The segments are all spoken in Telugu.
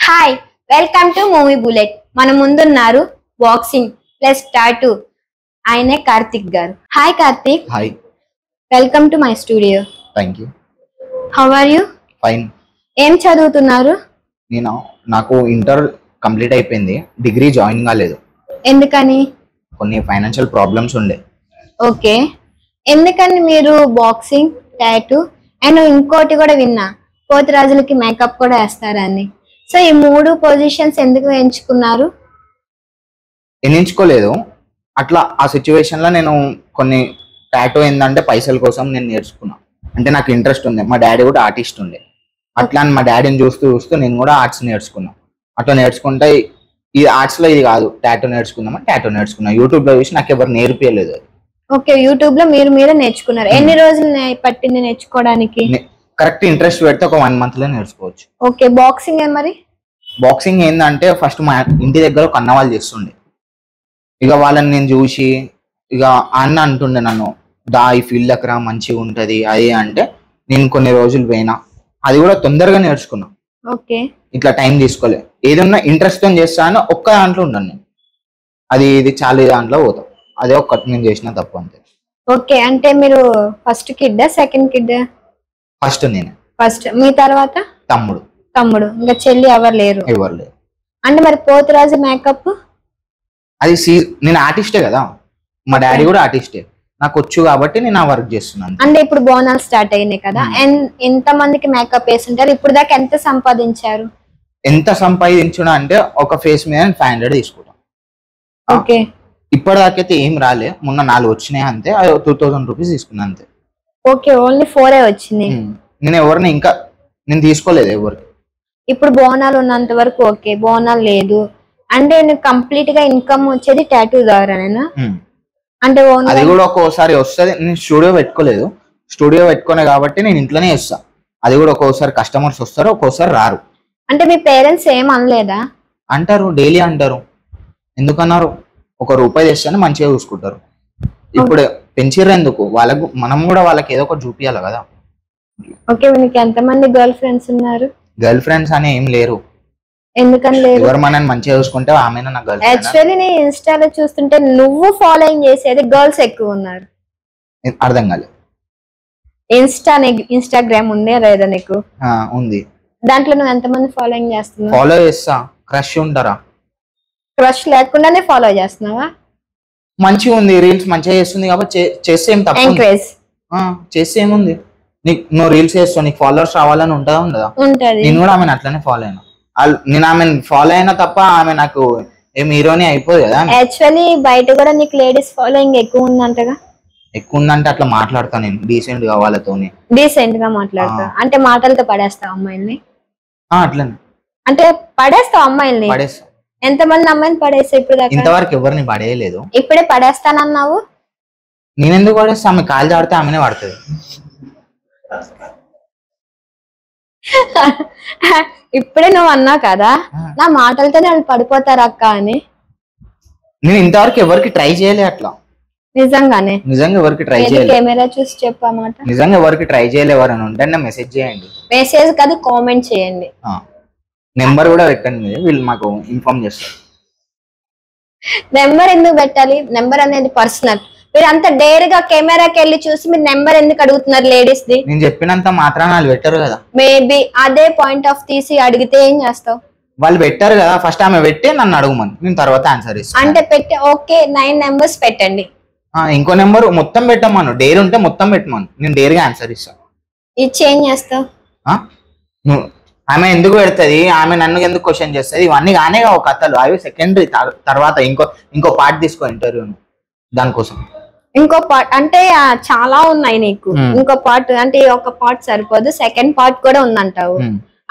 Hi welcome to Movie Bullet. మన ముందున్నారు బాక్సింగ్ ప్లస్ టాటూ ఆయనే కార్తిక్ గారు. Hi Karthik. Hi, welcome to my studio. Thank you. How are you? Fine. ఏం చదువుతున్నారు? నాకు ఇంటర్ కంప్లీట్ అయిపోయింది, డిగ్రీ జాయిన్ కాలేదు. ఎందుకని? కొన్ని ఫైనాన్షియల్ ప్రాబ్లమ్స్ ఉండే. ఓకే, ఎందుకని మీరు బాక్సింగ్, టాటూ అండ్ ఇంకోటి కూడా విన్నా పోతురాజులకి మేకప్ కూడా వేస్తారని. సో ఈ మూడు పొజిషన్స్ ఎందుకు ఎంచుకున్నారు? ఎంచుకోలేదు, అట్లా ఆ సిచ్యువేషన్ లో నేను కొన్ని టాటూ ఏంటంటే పైసల కోసం నేను నేర్చుకున్నా. అంటే నాకు ఇంట్రెస్ట్ ఉంది, మా డాడీ కూడా ఆర్టిస్ట్ ఉండే. అట్లా మా డాడీని చూస్తూ చూస్తూ నేను కూడా ఆర్ట్స్ నేర్చుకున్నా. అట్లా నేర్చుకుంటే ఈ ఆర్ట్స్ లో ఇది కాదు, టాటూ నేర్చుకుందామని టాటూ నేర్చుకున్నా. యూట్యూబ్ లో చూసి నాకు ఎవరు నేర్పియలేదు. ఓకే, యూట్యూబ్ లో మీరే నేర్చుకున్నారు. ఎన్ని రోజులు పట్టింది నేర్చుకోవడానికి? కరెక్ట్ ఇంట్రెస్ట్ పెడితే ఒక 1 month లో నేర్చుకోవచ్చు. ఓకే, బాక్సింగ్ మరి? బాక్సింగ్ ఏంటంటే ఫస్ట్ మా ఇంటి దగ్గర ఒక అన్న వాళ్ళు చేస్తుండే. ఇక వాళ్ళని నేను చూసి ఇక అన్న అంటుండే నన్ను, దా ఈ ఫీల్డ్ దగ్గర మంచిగా ఉంటది అది అంటే నేను కొన్ని రోజులు పోయినా, అది కూడా తొందరగా నేర్చుకున్నా. ఓకే, ఇట్లా టైం తీసుకోలే. ఏదన్నా ఇంట్రెస్ట్ తో చేస్తానో ఒక్క దాంట్లో ఉన్నాను నేను. అది ఇది చాలా దాంట్లో పోతాం. అదే ఒక్కటి నేను చేసిన తప్పు అంతే. ఓకే, అంటే మీరు first kid second kid? First నేను. ఫస్ట్. మీ తర్వాత తమ్ముడు. తమ్ముడు. ఇంకా చెల్లి ఎవరు లేరు? ఎవరు లేరు. అంటే మరి పోతురాజు మేకప్ అది నేను ఆర్టిస్టే కదా, మా డాడీ కూడా ఆర్టిస్టే. నాకు వచ్చు కాబట్టి నేను ఆ వర్క్ చేస్తున్నాను. అంటే ఇప్పుడు బోనాలు స్టార్ట్ అయినాయి కదా, ఎంత మందికి మేకప్ వేసింటారు ఇప్పుడు దాకా? ఎంత సంపాదించారు? ఎంత సంపాదించున్నా అంటే ఒక ఫేస్ మీద 500 తీసుకుంటాం. ఓకే, ఇప్పటిదాకైతే ఏం రాలే, మొన్న 4 వచ్చినాయి అంతే. 2000 రూపీస్ తీసుకున్నా అంతే. ఓకే, ఓన్లీ 4 వచ్చింది. నేను ఎవరిని ఇంకా నేను తీసుకోలేదు ఎవరికి. ఇప్పుడు బోనాలు ఉన్నంత వరకు ఓకే, బోనాలు లేదు అంటే కంప్లీట్ గా ఇన్కమ్ వచ్చేది టాటూ ద్వారానేనా? అంటే అది కూడా ఒక్కోసారి వస్తుంది. నేను స్టూడియో పెట్టుకోలేదు, స్టూడియో పెట్టుకునే కాబట్టి నేను ఇంట్లోనే చేస్తా. అది కూడా ఒక్కోసారి కస్టమర్స్ వస్తారు, ఒక్కోసారి రారు. అంటే మీ పేరెంట్స్ ఏం అనలేదా? అంటారు, డైలీ అంటారు. ఎందుకన్నారు? ₹1 తెస్తానే మంచిగా చూసుకుంటారు. ఇప్పుడు పెంచిర్రు ఎందుకు? వాళ్ళకు మనం కూడా వాళ్ళకి ఏదో ఒకటి చూపియాలి కదా. ఓకే, మీకు ఎంతమంది గర్ల్ ఫ్రెండ్స్ ఉన్నారు? గర్ల్ ఫ్రెండ్స్ అని ఏం లేరు. ఎందుకని లేరు? ఎవరు మనని మంచిగా చూసుకుంటే ఆమె నా గర్ల్ ఫ్రెండ్. యాక్చువల్లీ నేను ఇన్స్టాలో చూస్తుంటే నువ్వు ఫాలోయింగ్ చేసేది గర్ల్స్ ఎక్కువ ఉన్నారు. అర్థం కాలేదు. ఇన్స్టాగ్రామ్ ఉందే లేదా నీకు? ఉంది. దాంట్లో నువ్వు ఎంతమంది ఫాలోయింగ్ చేస్తున్నావు? ఫాలో చేస్తా. క్రష్ ఉంటారా? క్రష్ లేకుండానే ఫాలో చేస్తున్నావా? మంచిగా ఉంది, రీల్స్ మంచిగా చేస్తుంది కాబట్టి చేస్తే ఏం తప్పు? ఎంకరేజ్ చేస్తే ఏముంది? నువ్వు రీల్స్ చేస్తావు, నీకు ఫాలోవర్స్ రావాలని ఉంటుందా ఉండదా? ఉంటది. నేను కూడా ఆమెను అట్లనే ఫాలో అయినా. నేను ఆమెను ఫాలో అయినా తప్ప ఆమె నాకు ఏం హీరోని అయిపోదు కదా. యాక్చువల్లీ బయట కూడా నీకు లేడీస్ ఫాలోయింగ్ ఎక్కువ ఉందంటగా? ఎక్కువ ఉందంటే అట్లా మాట్లాడతా నేను డీసెంట్ గా వాళ్ళతోని. డీసెంట్ గా మాట్లాడతా అంటే మాటలతో పడేస్తావు అమ్మాయిల్ని? అట్లనే అంటే పడేస్తావు అమ్మాయిల్ని? పడేస్తా. ఎంతమంది అమ్మాయిని పడేస్తా ఇప్పుడు దాకా? ఇంతవరకు ఎవరిని పడేయలేదు. ఇప్పుడే పడేస్తానన్నావు. నేనెందుకు పడేస్తా? ఆమె కాలు జాడితే ఆమెనే పడుతుంది. ఇప్పుడే నువ్వు అన్నావు కదా నా మాటలతోనే వాళ్ళు పడిపోతారు అక్క అని. నేను ఇంతవరకు ఎవరికి ట్రై చేయలే అట్లా. నిజంగానే? నిజంగా ఎవరికి ట్రై చేయలేదు. కెమెరా చూసి చెప్పమాట. నిజంగా ఎవరికి ట్రై చేయలే. ఎవరైనా ఉంటే మెసేజ్ చేయండి. మెసేజ్ కాదు, కామెంట్ చేయండి. నెంబర్ కూడా పెట్టండి, వీళ్ళు మాకు ఇన్ఫార్మ్ చేస్తారు. నెంబర్ ఎందుకు పెట్టాలి? నెంబర్ అనేది పర్సనల్. మీరు అంత డేర్ గా కెమెరాకి వెళ్ళి చూసి మీరు నెంబర్ ఎందుకు అడుగుతున్నారు లేడీస్ ది? నేను చెప్పినంత మాత్రాన వాళ్ళు పెట్టారు కదా. మేబీ అదే పాయింట్ ఆఫ్ తీసి అడిగితే ఏం చేస్తావు? వాళ్ళు పెట్టారు కదా, ఫస్ట్ ఆమె పెట్టి నన్ను అడగమని, నేను తర్వాత ఆన్సర్ ఇస్తాను. అంటే పెట్టి ఓకే 9 నెంబర్స్ పెట్టండి. ఇంకో నెంబర్ మొత్తం పెట్టమను, డేర్ ఉంటే మొత్తం పెట్టమను, నేను డేర్ గా ఆన్సర్ ఇస్తాను. ఇది చేంజ్ చేస్తావు? ఆమె ఎందుకు పెడుతుంది, ఆమె నన్ను ఎందుకు క్వశ్చన్ చేస్తుంది, ఇవన్నీ కానీ ఒక కథలు అవి సెకండరీ. తర్వాత ఇంకో పార్ట్ తీసుకో ఇంటర్వ్యూ దానికోసం. ఇంకో పార్ట్ అంటే చాలా ఉన్నాయి నీకు. ఇంకో పార్ట్ అంటే ఒక పార్ట్ సరిపోదు, సెకండ్ పార్ట్ కూడా ఉందంటావు.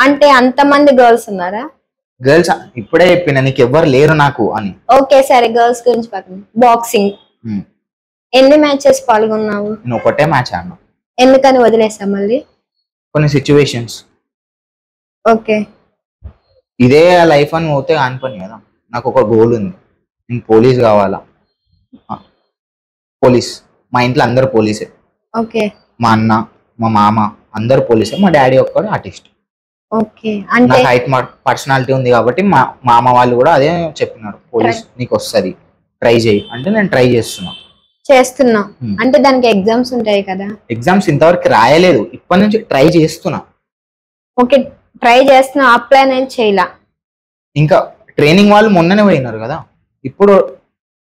అంటే అంతమంది గర్ల్స్ ఉన్నారా? గర్ల్స్ ఇప్పుడే చెప్పిన నీకు ఎవ్వరు లేరు నాకు అని. ఓకే సరే, గర్ల్స్ గురించి పక్కన. బాక్సింగ్ ఎన్ని మ్యాచెస్ పాల్గొన్నావు? నేను ఒకటే మ్యాచ్ ఆడినా. ఎందుకని వదిలేసా మళ్ళీ? కొన్ని సిచ్యువేషన్స్. ఓకే, ఇదే లైఫ్ అని పోతే కాని పని కదా. నాకు ఒక గోల్ ఉంది, నేను పోలీస్ కావాలా. పోలీస్. మా ఇంట్లో అందరు పోలీసే. ఓకే, మా అన్న, మా మామ అందరు పోలీసే. మా డాడీ ఒక్కడు ఆర్టిస్ట్. ఓకే. అంటే నాకు హైట్ పర్సనాలిటీ ఉంది కాబట్టి మా అమ్మ వాళ్ళు కూడా అదే చెప్పినారు, పోలీస్ నీకు వస్తుంది ట్రై చేయి అంటే నేను ట్రై చేస్తున్నా. చేస్తున్నాం అంటే దానికి ఎగ్జామ్స్ ఉంటాయి కదా? ఎగ్జామ్స్ ఇంతవరకు రాయలేదు, ఇప్పటి నుంచి ట్రై చేస్తున్నా. ఓకే, ట్రై చేస్తున్నా, అప్లై అనేది చేయలా ఇంకా. ట్రైనింగ్ వాళ్ళు మొన్ననే పోయినారు కదా, ఇప్పుడు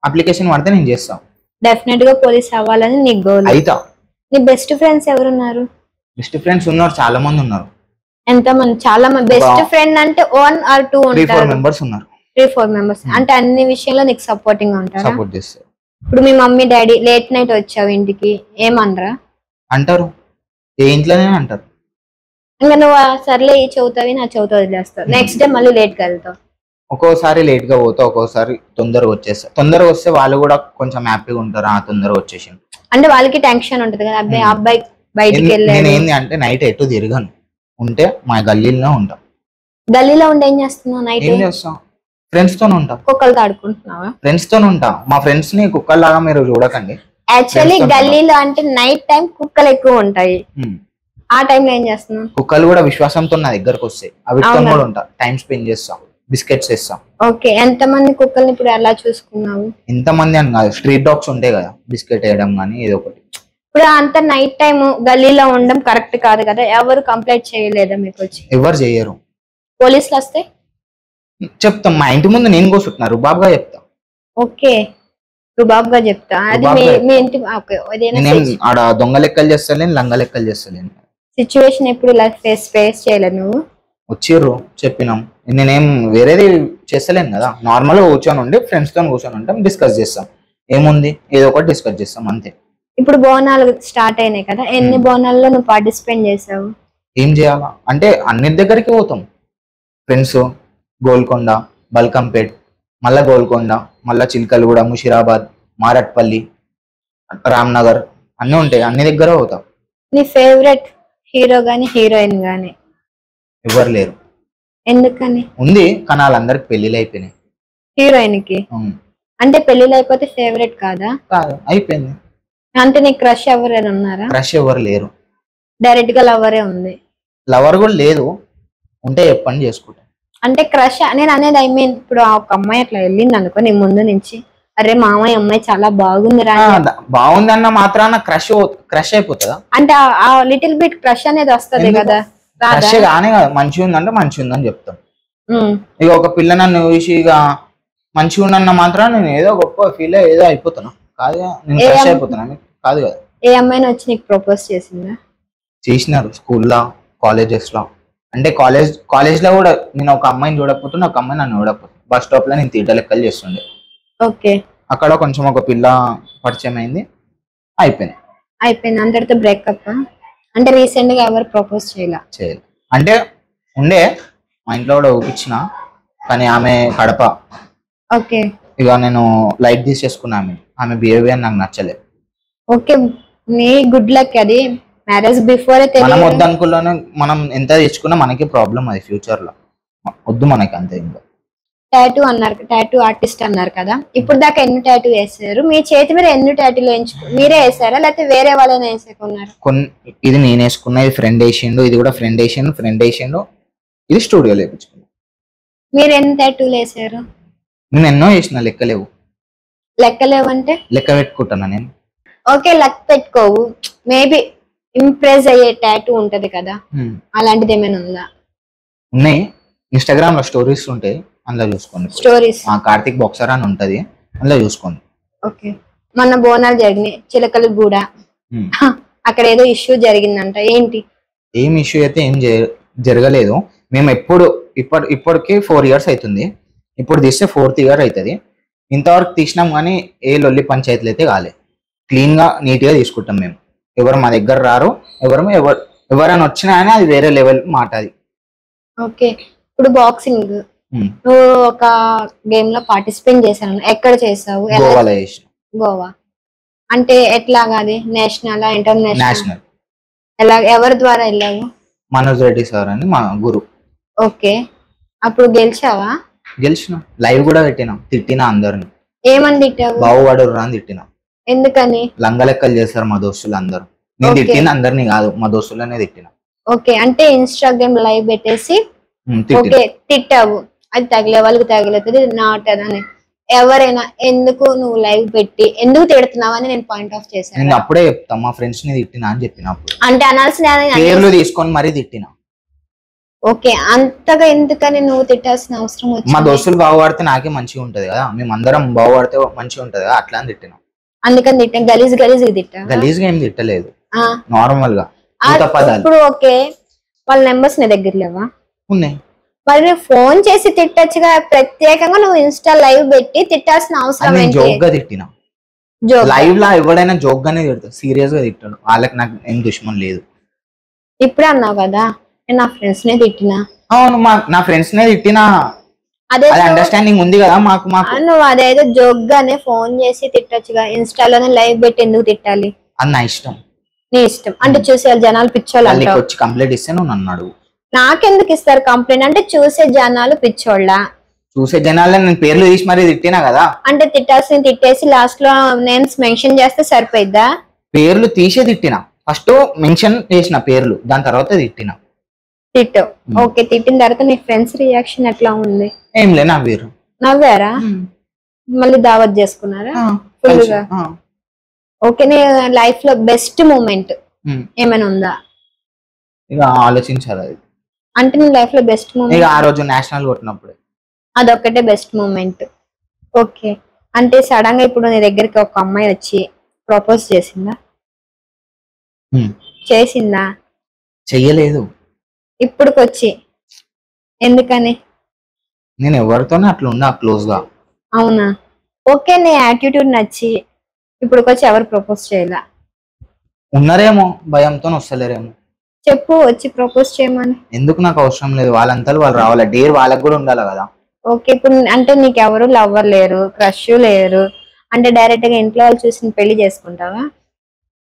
అప్లికేషన్ పడితే నేను చేస్తాను. డెఫినెట్ గా పోలీస్ అవ్వాలని నీ గోల్. అయితా. నీ బెస్ట్ ఫ్రెండ్స్ ఎవరున్నారు? బెస్ట్ ఫ్రెండ్స్ ఉన్నారు, చాలా మంది ఉన్నారు. ఎంత మంది? చాలా మంది. బెస్ట్ ఫ్రెండ్ అంటే 1 or 2 ఉంటారు? 3-4 మెంబర్స్ ఉన్నారు. 3-4 మెంబర్స్. అంటే అన్ని విషయాల్లో నీకు సపోర్టింగ్ ఉంటారా? సపోర్ట్ చేస్తారు. ఇప్పుడు మీ మమ్మీ డాడీ లేట్ నైట్ వచ్చావు ఇంటికి ఏమనరా? అంటారు, ఏ ఇంట్లోనే అంటారు. ఇంకా నువ్వు సర్లే ఈ చదువుతావి నా చదువుతా వదిలేస్తావు, నెక్స్ట్ డే మళ్ళీ లేట్ గా వెళ్తావు. ఒక్కోసారి లేట్ గా పోతా, ఒక్కోసారి తొందరగా వచ్చేస్తా. తొందరగా వస్తే వాళ్ళు కూడా కొంచెం హ్యాపీగా ఉంటారు, ఆ తొందరగా వచ్చేసి. అంటే వాళ్ళకి టెన్షన్ ఉంటది కదా, అబ్బాయి అబ్బాయి బయటికి వెళ్ళాడు. నేను ఏంది అంటే నైట్ ఎటు తిరగను, ఉంటే మా గల్లీలో ఉంటాం. గల్లీలో ఉండి ఏం చేస్తున్నావు నైట్? ఏం చేస్తాం, ఫ్రెండ్స్ తో ఉంటాం. కుక్కలతో ఆడుకుంటున్నావా? ఫ్రెండ్స్ తో ఉంటాం. మా ఫ్రెండ్స్ ని కుక్కల్లాగా మీరు చూడకండి. యాక్చువల్లీ గల్లీలో అంటే నైట్ టైం కుక్కలు ఎక్కువ ఉంటాయి, ఆ టైంలో ఏం చేస్తున్నావు? కుక్కలు కూడా విశ్వాసంతో నా దగ్గరకు వస్తాయి, అవిటితో కూడా ఉంటా, టైం స్పెండ్ చేస్తాం, బిస్కెట్స్ ఇస్తాం. ఓకే, ఎంత మంది కుక్కల్ని ఇప్పుడు ఎలా చూసుకున్నావు? ఎంత మంది అని కాదు, స్ట్రీట్ డాగ్స్ ఉంటాయి కదా, బిస్కెట్ వేయడం కానీ ఏదో ఒకటి. ఇప్పుడు అంత నైట్ టైం గల్లీలో ఉండడం కరెక్ట్ కాదు కదా, ఎవరు కంప్లైంట్ చేయలేదా మీకు వచ్చి? ఎవరు చేయరు. పోలీసులు వస్తే చెప్తాం, మా ఇంటి ముందు నేను కూర్చుంటున్నా, రుబాబ్గా చెప్తా. ఓకే, రుబాబ్గా చెప్తా. అది మీ ఇంటి ఆడ దొంగ లెక్కలు చేస్తలేను, లంగ లెక్కలు చేస్తలేను. సిచ్యువేషన్ ఎప్పుడు ఇలా ఫేస్ చేయలేదు నువ్వు? వచ్చిర్రు, చెప్పినాం. నేనేం వేరేది చేస్తలేను కదా, నార్మల్ గా కూర్చొని ఉండి ఫ్రెండ్స్ తో కూర్చొని ఉంటాం, డిస్కస్ చేస్తాం, ఏముంది ఏదో ఒకటి డిస్కస్ చేస్తాం అంతే. ఇప్పుడు బోనాలు స్టార్ట్ అయినాయి కదా, ఎన్ని బోనాల్లో నువ్వు పార్టిసిపేట్ చేసావు? ఏం చేయాలా అంటే అన్ని దగ్గరికి పోతాం, ఫ్రెండ్స్. గోల్కొండ, బల్కంపేట్, మళ్ళా గోల్కొండ, మళ్ళా చిల్కలగూడ, ముషిరాబాద్, మారట్పల్లి, రామ్నగర్ అన్నీ ఉంటాయి, అన్ని దగ్గర పోతాం. నీ ఫేవరెట్ హీరో గాని హీరోయిన్ గాని? ఎవరు లేరు. ఎందుకని? ఉంది కానీ వాళ్ళందరికి పెళ్లిళ్ళు అయిపోయినాయి. హీరోయిన్ కి అంటే పెళ్లిళ్ళు అయిపోతే ఫేవరెట్ కాదా? కాదు, అయిపోయింది. అంటే నీ క్రష్ ఎవరైనా ఉన్నారా? క్రష్ ఎవరు లేరు, డైరెక్ట్ గా లవరే ఉంది. లవర్ కూడా లేదు, ఉంటే చెప్పండి చేసుకుంటా. అంటే క్రష్ నేను అనేది ఐ మీన్ ఇప్పుడు ఒక అమ్మాయి అట్లా వెళ్ళింది అనుకో నీ ముందు నుంచి, అరే మామయ్య అమ్మాయి చాలా బాగుంది రా, బాగుంది అన్న మాత్రాన క్రష్ అయిపోతుందా? అంటే ఆ లిటిల్ బిట్ క్రష్ అనేది వస్తది కదా. క్రష్ కానీ మంచిగా ఉందంటే మంచిగా ఉందని చెప్తాం. ఇక ఒక పిల్ల నన్ను చూసి ఇక మంచిగా ఉందన్న మాత్రం నేను ఏదో గొప్ప ఫీల్ ఏదో అయిపోతున్నా, కాదు నేను క్రష్ అయిపోతున్నా కాదు కదా. ఏ అమ్మాయిని వచ్చి నీకు ప్రపోజ్ చేసిందా? చేసినారు, స్కూల్లో, కాలేజెస్ లో. అంటే కాలేజ్ లో కూడా నేను ఒక అమ్మాయిని చూడకపోతున్నా, ఒక అమ్మాయి నన్ను చూడకపోతున్నా. బస్ స్టాప్ లో నేను తీట లెక్కలు చేస్తుండే. ఓకే, అక్కడ కొంచెం ఒక పిల్ల పరిచయం అయింది, అయిపోయింది అందరితో బ్రేకప్. అంటే రీసెంట్ గా ఎవరు ప్రపోజ్ చేయాలి అంటే ఉండే మా ఇంట్లో కూడా ఊపించిన, కానీ ఆమె కడప. ఓకే, ఇక నేను లైట్ తీసేసుకున్నా, ఆమె బిహేవియర్ నాకు నచ్చలేదు. ఓకే, నీ గుడ్ లక్. అది మ్యారేజ్ బిఫోర్ మనం వద్దనుకున్నాను, మనం ఎంత తెచ్చుకున్నా మనకి ప్రాబ్లం, అది ఫ్యూచర్ లో వద్దు మనకి అంతే. ఇంకా టాటూ అన్నారు, టాటూ ఆర్టిస్ట్ అన్నారు కదా, ఇప్పుడు దాకా ఎన్ని టాటూ వేసారు? మీ చేతి మీద ఎన్ని టాటూలు మీరే వేసారా లేకపోతే వేరే వాళ్ళని వేసుకున్నారు? ఇది నేను వేసుకున్నా, ఇది ఫ్రెండ్ వేసిండు, ఇది కూడా ఫ్రెండ్ వేసిండు, ఇది స్టూడియోలో వేయించుకున్నా. మీరు ఎన్ని టాటూలు వేసారు? నేను ఎన్నో వేసిన, లెక్కలేవు. లెక్కలేవంటే లెక్క పెట్టుకుంటున్నా నేను. ఓకే, లెక్క పెట్టుకోవు, మేబీ ఇంప్రెస్ అయ్యే టాటూ ఉంటది కదా, అలాంటిది ఏమైనా ఉందా? ఉన్నాయి, ఇన్స్టాగ్రామ్ లో స్టోరీస్ ఉంటాయి, అందులో చూసుకోండి. స్టోరీస్ కార్తిక్ బాక్సర్ అని ఉంటది, అందులో చూసుకోండి. ఓకే, మొన్న బోనాలు జరిగినాయి చిలకలగూడ, అక్కడ ఏదో ఇష్యూ జరిగిందంట, ఏంటి? ఏం ఇష్యూ అయితే ఏం జరగలేదు. మేము ఇప్పటికి 4 years అవుతుంది, ఇప్పుడు తీస్తే 4th year అవుతుంది. ఇంతవరకు తీసినాం కానీ ఏ లొల్లి పంచాయతీలు అయితే కాలేదు. క్లీన్ గా నీట్ గా తీసుకుంటాం మేము. ఎవరు మా దగ్గర రారు, ఎవరైనా వచ్చినా కానీ అది వేరే లెవెల్ మాట అది. ఓకే, ఇప్పుడు బాక్సింగ్ నువ్వు ఒక గేమ్ లో పార్టిసిపేట్ చేశాను, ఎక్కడ చేసావు? గోవా. అంటే ఎట్లాగా అది నేషనల్ ఇంటర్నేషనల్? ఎలా, ఎవరి ద్వారా వెళ్ళావు? మనోజ్ రెడ్డి సార్ అని మా గురు. ఓకే, అప్పుడు గెలిచావా? గెలిచిన, లైవ్ కూడా పెట్టినా, తిట్టినా అందరిని. ఏమని తిట్టావు? బాగుపడు అని తిట్టినా. ఎందుకని? లంగ లెక్కలు చేస్తారు మా దోస్తులు అందరు. నేను తిట్టిన అందరినీ కాదు, మా దోస్తులనే తిట్టిన. ఓకే, అంటే ఇన్స్టాగ్రామ్ లైవ్ పెట్టేసి తిట్టిన. ఓకే తిట్టావు, అది తగిలే వాళ్ళకి తగిలేతుంది నాట్ అని. ఎవరైనా ఎందుకు నువ్వు లైవ్ పెట్టి ఎందుకు తిడుతున్నావు అని నేను పాయింట్ ఆఫ్ చేశాను. నేను అప్పుడే చెప్తా మా ఫ్రెండ్స్ ని తిట్టినా అని చెప్పినప్పుడు అంటే అనాల్సిన పేర్లు తీసుకొని మరీ తిట్టిన. ఓకే, అంతగా ఎందుకని నువ్వు తిట్టాల్సిన అవసరం మా వచ్చింది? దోస్తులు బాగుపడితే నాకే మంచిగా ఉంటది కదా, మేమందరం బాగుపడితే మంచిగా ఉంటది కదా, అట్లా అని తిట్టినా. అందుకని తిట్టా, గలీజ్ గలీజ్ తిట్టా? గలీజ్ గా ఏం తిట్టలేదు, ఆ, నార్మల్ గా ఆ, పదాలు ఇప్పుడు ఓకే, వాళ్ళ నెంబర్స్ నీ దగ్గర లేవా? ఉన్నాయి. మరి నువ్వు ఫోన్ చేసి తిట్టచ్చుగా, ప్రత్యేకంగా నువ్వు ఇన్స్టా లైవ్ పెట్టి తిట్టాల్సిన అవసరం ఏంటి? జోక్ గా తిట్టినా. జోక్ లైవ్ లా ఎవడైనా జోక్ గానే తిడతాడు, సీరియస్ గా తిట్టాడు. వాళ్ళకి నాకు ఏం దుష్మన్ లేదు. ఇప్పుడే అన్నావు కదా నేను నా ఫ్రెండ్స్ నే తిట్టినా. అవును, నా ఫ్రెండ్స్ నే తిట్టినా, అదే అది అండర్స్టాండింగ్ ఉంది కదా మాకు. నువ్వు అదేదో జోక్ గానే ఫోన్ చేసి తిట్టచ్చుగా, ఇన్స్టాలోనే లైవ్ పెట్టి ఎందుకు తిట్టాలి? అది నా ఇష్టం. నీ ఇష్టం అంటే చూసే జనాలు పిచ్చోళ్ళు అంటావు. వచ్చి కంప్లైంట్ ఇస్తే నువ్వు నన్ను అడుగు. నాకెందుకు ఇస్తారు కంప్లైంట్? అంటే చూసే జనాలు పిచ్చోళ్ళ? చూసే జనాలే నేను పేర్లు తీసి మరీ తిట్టినా కదా. అంటే తిట్టాల్సిన తిట్టేసి లాస్ట్ లో నేమ్స్ మెన్షన్ చేస్తే సరిపోయిద్దా? పేర్లు తీసే తిట్టినా, ఫస్ట్ మెన్షన్ చేసిన పేర్లు, దాని తర్వాత తిట్టినా. తిట్టు ఓకే, తిట్టిన తర్వాత నీ ఫ్రెండ్స్ రియాక్షన్ ఎట్లా ఉంది? ఏం లే, నవ్వారు. నవ్వారా? మళ్ళీ దావత్ చేసుకున్నారా ఫుల్ గా? ఓకే, నీ లైఫ్ లో బెస్ట్ మూమెంట్ ఏమైనా ఉందా? ఇక ఆలోచించాలి అది. అంటే నీ లైఫ్ లో బెస్ట్ మూమెంట్ ఆ రోజు నేషనల్ కొట్టినప్పుడు అదొక్కటే బెస్ట్ మూమెంట్. ఓకే, అంటే సడన్ గా ఇప్పుడు నీ దగ్గరికి ఒక అమ్మాయి వచ్చి ప్రపోజ్ చేసిందా? చేసిందా? చెయ్యలేదు. ఇప్పుడుకొచ్చి ఎందుకని? నేను ఎవరితోనే అట్లా ఉన్నా క్లోజ్ గా. అవునా? ఓకే, నీ యాటిట్యూడ్ నచ్చి ఇప్పుడుకొచ్చి ఎవరు ప్రపోజ్ చేయాల? ఉన్నారేమో, భయంతో వస్తలేరేమో. చెప్పు, వచ్చి ప్రపోజ్ చేయమని. ఎందుకు, నాకు అవసరం లేదు. వాళ్ళంతా వాళ్ళు రావాలి, డేర్ వాళ్ళకి కూడా ఉండాలి కదా. ఓకే, ఇప్పుడు అంటే నీకు ఎవరు లవ్వర్ లేరు, క్రష్ లేరు అంటే డైరెక్ట్ గా ఇంట్లో వాళ్ళు చూసి పెళ్లి చేసుకుంటావా?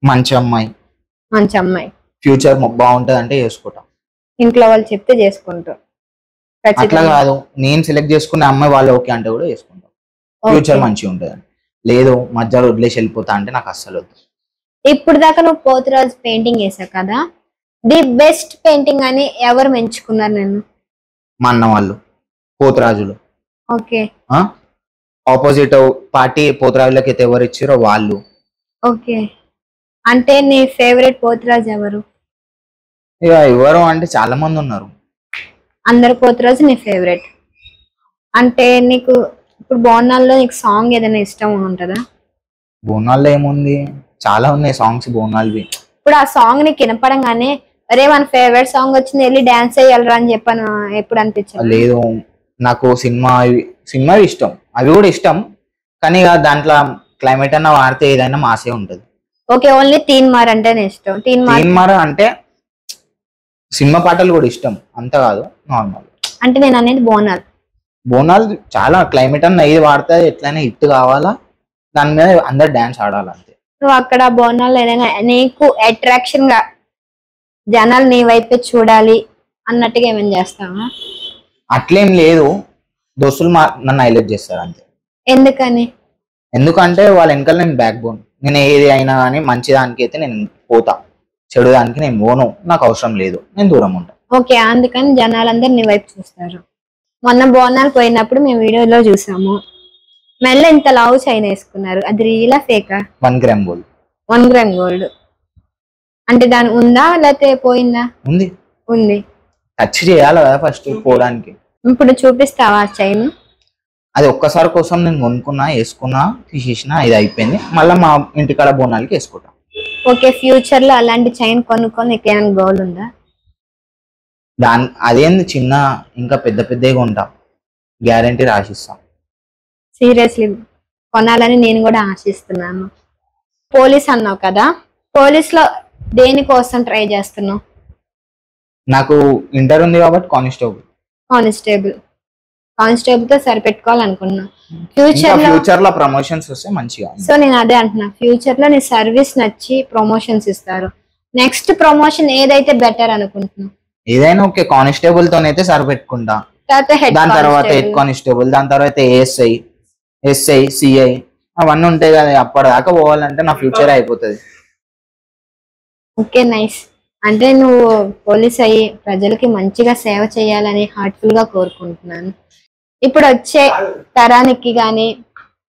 మంచి అమ్మాయి, మంచి అమ్మాయి, ఫ్యూచర్ బాగుంటది అంటే చేసుకుంటాం. ఇంట్లో వాళ్ళు చెప్తే చేసుకుంటాం? అట్లా కాదు, నేను సెలెక్ట్ చేసుకునే అమ్మాయి వాళ్ళు ఓకే అంటే కూడా చేసుకుంటాం, ఫ్యూచర్ మంచిగా ఉంటది. లేదు మధ్యలో వదిలేసి వెళ్ళిపోతా అంటే నాకు అస్సలు వద్దు. ఇప్పుడు దాకా నువ్వు పోతురాజు పెయింటింగ్ వేసావు కదా, ది బెస్ట్ పెయింటింగ్ అని ఎవరు మెంచుకున్నారు నేను? మా అన్న వాళ్ళు పోతురాజులు. ఓకే, ఆపోజిట్ పార్టీ పోతురాజులకి అయితే ఎవరు ఇచ్చారో వాళ్ళు. ఓకే, అంటే నీ ఫేవరెట్ పోతురాజు ఎవరు? ఇక ఎవరు అంటే చాలా మంది ఉన్నారు. అందరు పోతురాజు నీ ఫేవరెట్ అంటే నీకు ఇప్పుడు బోనాల్లో నీకు సాంగ్ ఏదైనా ఇష్టం ఉంటుందా? బోనాల్లో ఏముంది, చాలా ఉన్నాయి సాంగ్స్ బోనాల్వి. ఇప్పుడు ఆ సాంగ్ నీకు వినపడంగానే అరే మన ఫేవరెట్ సాంగ్ వచ్చింది వెళ్ళి డాన్స్ చేయాలరా అని చెప్పాను ఎప్పుడు అనిపించదు? లేదు, నాకు సినిమా ఇష్టం, అవి కూడా ఇష్టం, కానీ దాంట్లో క్లైమేట్ అన్న వాడితే ఏదైనా మాసే ఉంటది. ఓకే, ఓన్లీ తీన్ మార్ అంటేనే ఇష్టం? తీన్ మార్ అంటే సినిమా పాటలు కూడా ఇష్టం, అంత కాదు నార్మల్. అంటే నేను అనేది బోనాలు చాలా క్లైమేట్ అన్న ఇది వాడితే ఎట్లయినా హిట్ కావాలా, దాని మీద అందరు డాన్స్ ఆడాలి అంతే. నువ్వు అక్కడ బోనాలు ఏదైనా నీకు అట్రాక్షన్ గా జనాలు నీ వైపే చూడాలి అన్నట్టుగా ఏమైనా చేస్తావా? అట్లేం లేదు, దోస్తులు నన్ను హైలైట్ చేస్తారు అంతే. ఎందుకని? ఎందుకంటే వాళ్ళ వెనకాల నేను బ్యాక్ బోన్. నేను ఏది అయినా కానీ మంచి దానికి అయితే నేను పోతా, చెడు దానికి నేను పోను, నాకు అవసరం లేదు, నేను దూరం ఉంటా. ఓకే, అందుకని జనాలందరూ నీ వైపు చూస్తారు. మొన్న బోనాలు పోయినప్పుడు మేము వీడియోలో చూసాము, మెల్ల ఇంత లావు చైన్ వేసుకున్నారు, అది రియలా ఫేకా? 1 గ్రామ్ గోల్డ్. 1 గ్రామ్ గోల్డ్ అంటే దాని ఉందా లేకపోతే పోయిందా? ఉంది. ఉంది. టచ్ చేయాలి కదా ఫస్ట్ పోవడానికి. ఇప్పుడు చూపిస్తావా చైన్? అది ఒక్కసారి కోసం నేను కొనుక్కున్నా, వేసుకున్నా, తీసేసిన, ఇది అయిపోయింది. మళ్ళీ మా ఇంటికాడ బోనాలకి వేసుకుంటా. ఓకే, ఫ్యూచర్ లో అలాంటి చైన్ కొనుక్కొని ఏమైనా గోల్ ఉందా? అదేంది చిన్న, ఇంకా పెద్ద పెద్దగా ఉంటా, గ్యారంటీ రాసిస్తా. సీరియస్లీ కొనాలని నేను కూడా ఆశిస్తున్నాను. పోలీస్ అన్నావు కదా, పోలీస్ లో దేనికోసం ట్రై చేస్తున్నావు? నాకు ఇంటర్ ఉంది కాబట్టి కానిస్టేబుల్ తో సరిపెట్టుకోవాలనుకున్నా. ఫ్యూచర్ లో ప్రమోషన్స్ వస్తే మంచిగా. సో నేను అదే అంటున్నా, ఫ్యూచర్ లో నీ సర్వీస్ నచ్చి ప్రమోషన్స్ ఇస్తారు, నెక్స్ట్ ప్రమోషన్ ఏదైతే బెటర్ అనుకుంటున్నా? ఏదైనా ఓకే, కానిస్టేబుల్ తోనైతే సరిపెట్టుకుంటా, దాని తర్వాత హెడ్ కానిస్టేబుల్, దాని తర్వాత ఎస్ఐ, సిఐ అవన్నీ ఉంటాయి కదా. అప్పటిదాకా పోవాలంటే నా ఫ్యూచర్ అయిపోతుంది. Okay, nice. అంటే నువ్వు పోలీస్ అయ్యి ప్రజలకి మంచిగా సేవ చేయాలని హార్ట్ఫుల్ గా కోరుకుంటున్నాను. ఇప్పుడు వచ్చే తరానికి గాని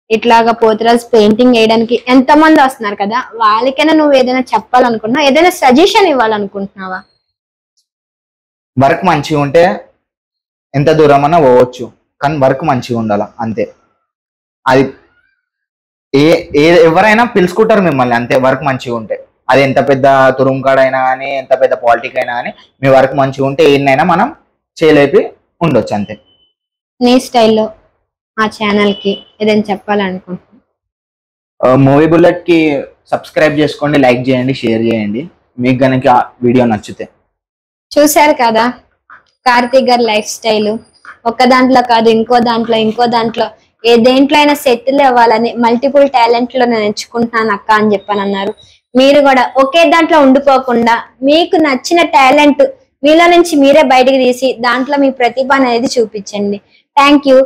ఇట్లాగా పోతురాజు పెయింటింగ్ వేయడానికి ఎంత మంది వస్తున్నారు కదా, వాళ్ళకైనా నువ్వు ఏదైనా చెప్పాలనుకుంటున్నావా, ఏదైనా సజెషన్ ఇవ్వాలనుకుంటున్నావా? వర్క్ మంచిగా ఉంటే ఎంత దూరం అన్నా పోవచ్చు, కానీ వర్క్ మంచిగా ఉండాల అంతే. అది ఎవరైనా పిలుచుకుంటారు మిమ్మల్ని అంతే, వర్క్ మంచిగా ఉంటే. అది ఎంత పెద్ద తురుంకాడైనా కానీ, ఎంత పెద్ద పాలిటిక్ అయినా కానీ, మీ వర్క్ మంచిగా ఉంటే ఏదైనా మనం చేయలేపి ఉండొచ్చు అంతే. నీ స్టైల్లో మా ఛానల్ కి ఏదైనా చెప్పాలనుకుంటున్నా? మూవీ బుల్లెట్ కి సబ్స్క్రైబ్ చేసుకోండి, లైక్ చేయండి, షేర్ చేయండి మీకు గనక వీడియో నచ్చితే. చూశారు కదా కార్తీక్ గారి లైఫ్ స్టైల్. ఒక దాంట్లో కాదు, ఇంకో దాంట్లో ఏ దేంట్లో అయినా సెటిల్ అవ్వాలని మల్టిపుల్ టాలెంట్ లో నేను ఎంచుకుంటున్నాను అక్క అని చెప్పానన్నారు. మీరు కూడా ఒకే దాంట్లో ఉండిపోకుండా మీకు నచ్చిన టాలెంట్ మీలో నుంచి మీరే బయటకు తీసి దాంట్లో మీ ప్రతిభ అనేది చూపించండి. Thank you.